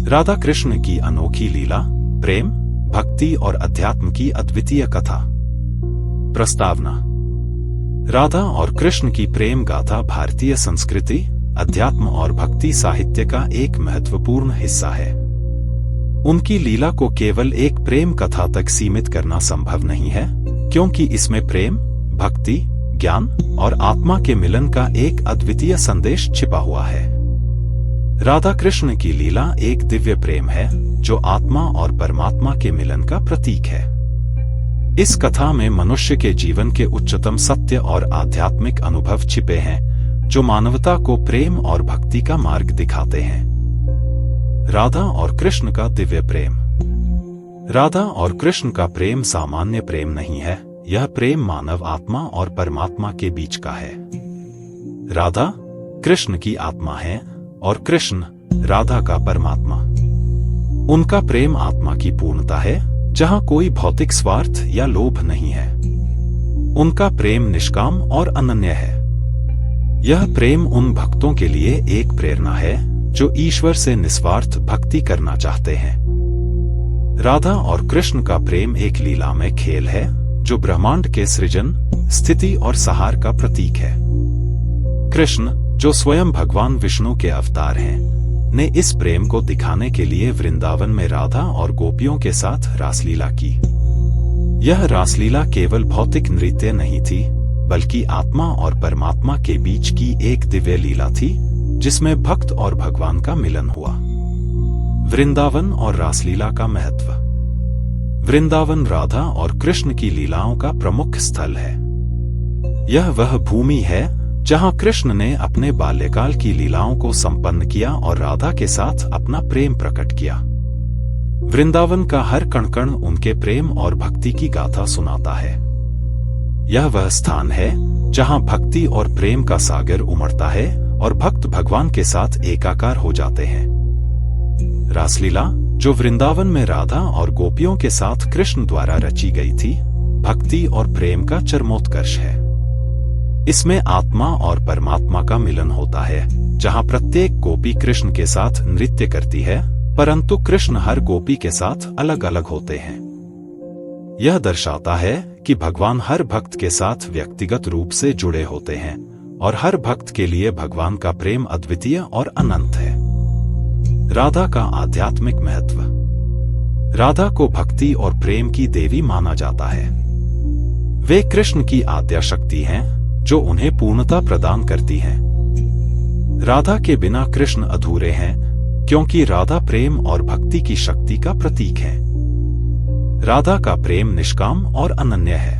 राधा कृष्ण की अनोखी लीला, प्रेम, भक्ति और अध्यात्म की अद्वितीय कथा। प्रस्तावना। राधा और कृष्ण की प्रेम गाथा भारतीय संस्कृति, अध्यात्म और भक्ति साहित्य का एक महत्वपूर्ण हिस्सा है। उनकी लीला को केवल एक प्रेम कथा तक सीमित करना संभव नहीं है, क्योंकि इसमें प्रेम, भक्ति, ज्ञान और आत्मा के मिलन का एक अद्वितीय संदेश छिपा हुआ है। राधा कृष्ण की लीला एक दिव्य प्रेम है जो आत्मा और परमात्मा के मिलन का प्रतीक है। इस कथा में मनुष्य के जीवन के उच्चतम सत्य और आध्यात्मिक अनुभव छिपे हैं, जो मानवता को प्रेम और भक्ति का मार्ग दिखाते हैं। राधा और कृष्ण का दिव्य प्रेम। राधा और कृष्ण का प्रेम सामान्य प्रेम नहीं है, यह प्रेम मानव आत्मा और परमात्मा के बीच का है। राधा कृष्ण की आत्मा है और कृष्ण राधा का परमात्मा। उनका प्रेम आत्मा की पूर्णता है, जहां कोई भौतिक स्वार्थ या लोभ नहीं है। उनका प्रेम निष्काम और अनन्य है। यह प्रेम उन भक्तों के लिए एक प्रेरणा है जो ईश्वर से निस्वार्थ भक्ति करना चाहते हैं। राधा और कृष्ण का प्रेम एक लीलामय खेल है जो ब्रह्मांड के सृजन, स्थिति और संहार का प्रतीक है। कृष्ण, जो स्वयं भगवान विष्णु के अवतार हैं, ने इस प्रेम को दिखाने के लिए वृंदावन में राधा और गोपियों के साथ रासलीला की। यह रासलीला केवल भौतिक नृत्य नहीं थी, बल्कि आत्मा और परमात्मा के बीच की एक दिव्य लीला थी, जिसमें भक्त और भगवान का मिलन हुआ। वृंदावन और रासलीला का महत्व। वृंदावन राधा और कृष्ण की लीलाओं का प्रमुख स्थल है। यह वह भूमि है जहां कृष्ण ने अपने बाल्यकाल की लीलाओं को संपन्न किया और राधा के साथ अपना प्रेम प्रकट किया। वृंदावन का हर कण कण उनके प्रेम और भक्ति की गाथा सुनाता है। यह वह स्थान है जहां भक्ति और प्रेम का सागर उमड़ता है और भक्त भगवान के साथ एकाकार हो जाते हैं। रासलीला, जो वृंदावन में राधा और गोपियों के साथ कृष्ण द्वारा रची गई थी, भक्ति और प्रेम का चरमोत्कर्ष है। इसमें आत्मा और परमात्मा का मिलन होता है, जहां प्रत्येक गोपी कृष्ण के साथ नृत्य करती है, परंतु कृष्ण हर गोपी के साथ अलग अलग होते हैं। यह दर्शाता है कि भगवान हर भक्त के साथ व्यक्तिगत रूप से जुड़े होते हैं और हर भक्त के लिए भगवान का प्रेम अद्वितीय और अनंत है। राधा का आध्यात्मिक महत्व। राधा को भक्ति और प्रेम की देवी माना जाता है। वे कृष्ण की आद्या शक्ति हैं, जो उन्हें पूर्णता प्रदान करती हैं। राधा के बिना कृष्ण अधूरे हैं, क्योंकि राधा प्रेम और भक्ति की शक्ति का प्रतीक है। राधा का प्रेम निष्काम और अनन्य है।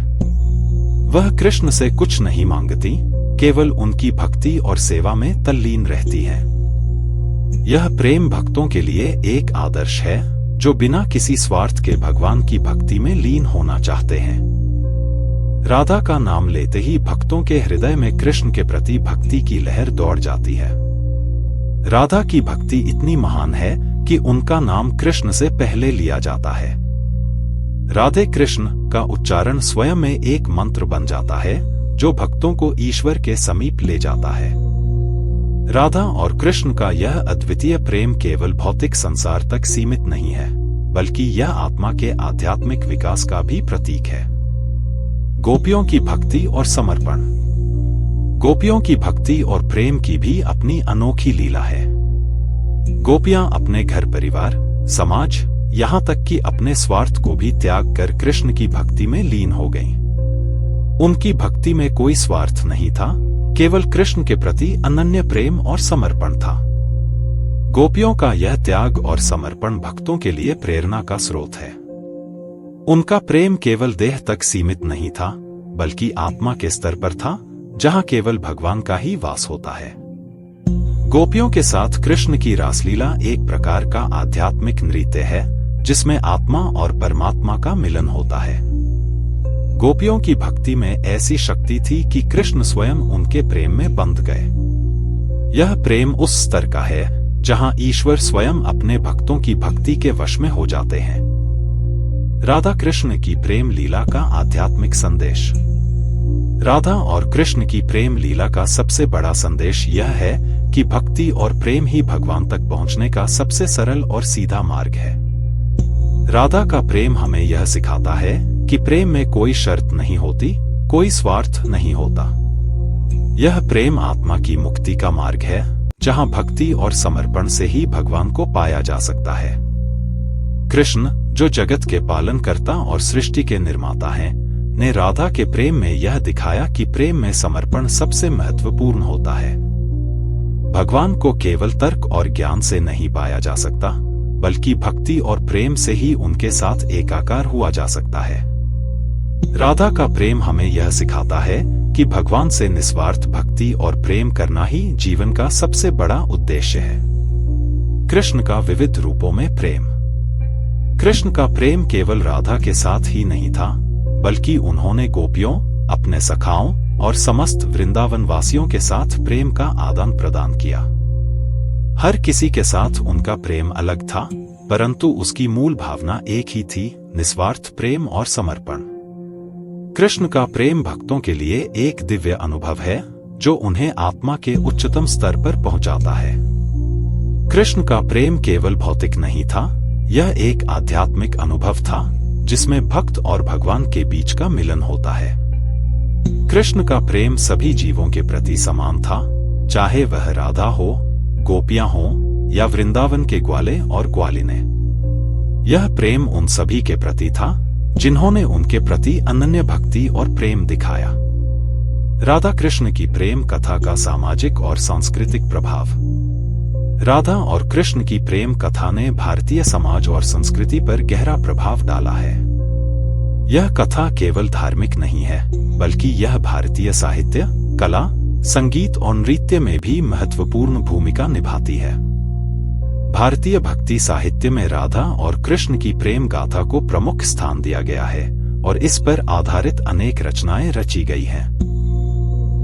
वह कृष्ण से कुछ नहीं मांगती, केवल उनकी भक्ति और सेवा में तल्लीन रहती है। यह प्रेम भक्तों के लिए एक आदर्श है, जो बिना किसी स्वार्थ के भगवान की भक्ति में लीन होना चाहते हैं। राधा का नाम लेते ही भक्तों के हृदय में कृष्ण के प्रति भक्ति की लहर दौड़ जाती है। राधा की भक्ति इतनी महान है कि उनका नाम कृष्ण से पहले लिया जाता है। राधे कृष्ण का उच्चारण स्वयं में एक मंत्र बन जाता है, जो भक्तों को ईश्वर के समीप ले जाता है। राधा और कृष्ण का यह अद्वितीय प्रेम केवल भौतिक संसार तक सीमित नहीं है, बल्कि यह आत्मा के आध्यात्मिक विकास का भी प्रतीक है। गोपियों की भक्ति और समर्पण। गोपियों की भक्ति और प्रेम की भी अपनी अनोखी लीला है। गोपियां अपने घर परिवार, समाज, यहां तक कि अपने स्वार्थ को भी त्याग कर कृष्ण की भक्ति में लीन हो गईं। उनकी भक्ति में कोई स्वार्थ नहीं था, केवल कृष्ण के प्रति अनन्य प्रेम और समर्पण था। गोपियों का यह त्याग और समर्पण भक्तों के लिए प्रेरणा का स्रोत है। उनका प्रेम केवल देह तक सीमित नहीं था, बल्कि आत्मा के स्तर पर था, जहां केवल भगवान का ही वास होता है। गोपियों के साथ कृष्ण की रासलीला एक प्रकार का आध्यात्मिक नृत्य है, जिसमें आत्मा और परमात्मा का मिलन होता है। गोपियों की भक्ति में ऐसी शक्ति थी कि कृष्ण स्वयं उनके प्रेम में बंध गए। यह प्रेम उस स्तर का है जहां ईश्वर स्वयं अपने भक्तों की भक्ति के वश में हो जाते हैं। राधा कृष्ण की प्रेम लीला का आध्यात्मिक संदेश। राधा और कृष्ण की प्रेम लीला का सबसे बड़ा संदेश यह है कि भक्ति और प्रेम ही भगवान तक पहुंचने का सबसे सरल और सीधा मार्ग है। राधा का प्रेम हमें यह सिखाता है कि प्रेम में कोई शर्त नहीं होती, कोई स्वार्थ नहीं होता। यह प्रेम आत्मा की मुक्ति का मार्ग है, जहां भक्ति और समर्पण से ही भगवान को पाया जा सकता है। कृष्ण, जो जगत के पालनकर्ता और सृष्टि के निर्माता हैं, ने राधा के प्रेम में यह दिखाया कि प्रेम में समर्पण सबसे महत्वपूर्ण होता है। भगवान को केवल तर्क और ज्ञान से नहीं पाया जा सकता, बल्कि भक्ति और प्रेम से ही उनके साथ एकाकार हुआ जा सकता है। राधा का प्रेम हमें यह सिखाता है कि भगवान से निस्वार्थ भक्ति और प्रेम करना ही जीवन का सबसे बड़ा उद्देश्य है। कृष्ण का विविध रूपों में प्रेम। कृष्ण का प्रेम केवल राधा के साथ ही नहीं था, बल्कि उन्होंने गोपियों, अपने सखाओं और समस्त वृंदावन वासियों के साथ प्रेम का आदान प्रदान किया। हर किसी के साथ उनका प्रेम अलग था, परंतु उसकी मूल भावना एक ही थी, निस्वार्थ प्रेम और समर्पण। कृष्ण का प्रेम भक्तों के लिए एक दिव्य अनुभव है, जो उन्हें आत्मा के उच्चतम स्तर पर पहुंचाता है। कृष्ण का प्रेम केवल भौतिक नहीं था, यह एक आध्यात्मिक अनुभव था, जिसमें भक्त और भगवान के बीच का मिलन होता है। कृष्ण का प्रेम सभी जीवों के प्रति समान था, चाहे वह राधा हो, गोपियां हो या वृंदावन के ग्वाले और ग्वालिने। यह प्रेम उन सभी के प्रति था जिन्होंने उनके प्रति अनन्य भक्ति और प्रेम दिखाया। राधा कृष्ण की प्रेम कथा का सामाजिक और सांस्कृतिक प्रभाव। राधा और कृष्ण की प्रेम कथा ने भारतीय समाज और संस्कृति पर गहरा प्रभाव डाला है। यह कथा केवल धार्मिक नहीं है, बल्कि यह भारतीय साहित्य, कला, संगीत और नृत्य में भी महत्वपूर्ण भूमिका निभाती है। भारतीय भक्ति साहित्य में राधा और कृष्ण की प्रेम गाथा को प्रमुख स्थान दिया गया है और इस पर आधारित अनेक रचनाएं रची गई हैं।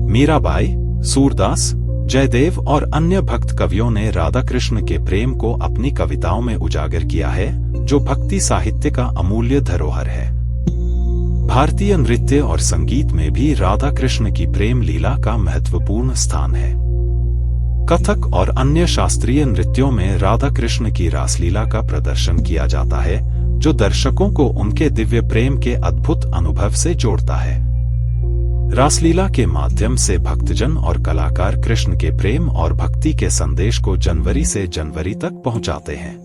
मीराबाई, सूरदास, जयदेव और अन्य भक्त कवियों ने राधा कृष्ण के प्रेम को अपनी कविताओं में उजागर किया है, जो भक्ति साहित्य का अमूल्य धरोहर है। भारतीय नृत्य और संगीत में भी राधा कृष्ण की प्रेम लीला का महत्वपूर्ण स्थान है। कथक और अन्य शास्त्रीय नृत्यों में राधा कृष्ण की रासलीला का प्रदर्शन किया जाता है, जो दर्शकों को उनके दिव्य प्रेम के अद्भुत अनुभव से जोड़ता है। रासलीला के माध्यम से भक्तजन और कलाकार कृष्ण के प्रेम और भक्ति के संदेश को जनवरी से जनवरी तक पहुंचाते हैं।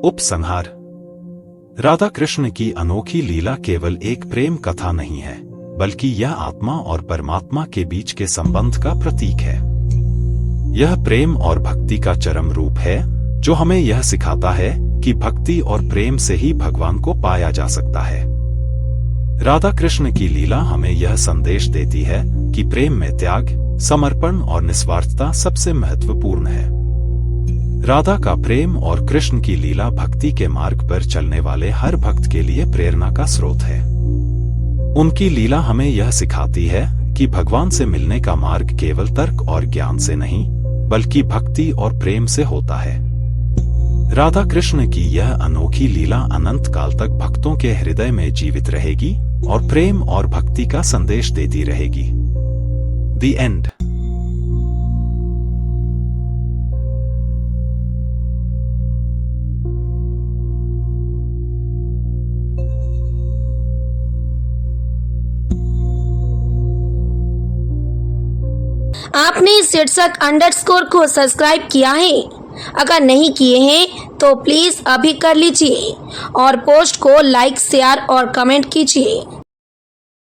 उपसंहार। राधा कृष्ण की अनोखी लीला केवल एक प्रेम कथा नहीं है, बल्कि यह आत्मा और परमात्मा के बीच के संबंध का प्रतीक है। यह प्रेम और भक्ति का चरम रूप है, जो हमें यह सिखाता है कि भक्ति और प्रेम से ही भगवान को पाया जा सकता है। राधा कृष्ण की लीला हमें यह संदेश देती है कि प्रेम में त्याग, समर्पण और निस्वार्थता सबसे महत्वपूर्ण है। राधा का प्रेम और कृष्ण की लीला भक्ति के मार्ग पर चलने वाले हर भक्त के लिए प्रेरणा का स्रोत है। उनकी लीला हमें यह सिखाती है कि भगवान से मिलने का मार्ग केवल तर्क और ज्ञान से नहीं, बल्कि भक्ति और प्रेम से होता है। राधा कृष्ण की यह अनोखी लीला अनंत काल तक भक्तों के हृदय में जीवित रहेगी और प्रेम और भक्ति का संदेश देती रहेगी। The end. आपने शीर्षक अंडरस्कोर को सब्सक्राइब किया है? अगर नहीं किए हैं तो प्लीज अभी कर लीजिए और पोस्ट को लाइक, शेयर और कमेंट कीजिए।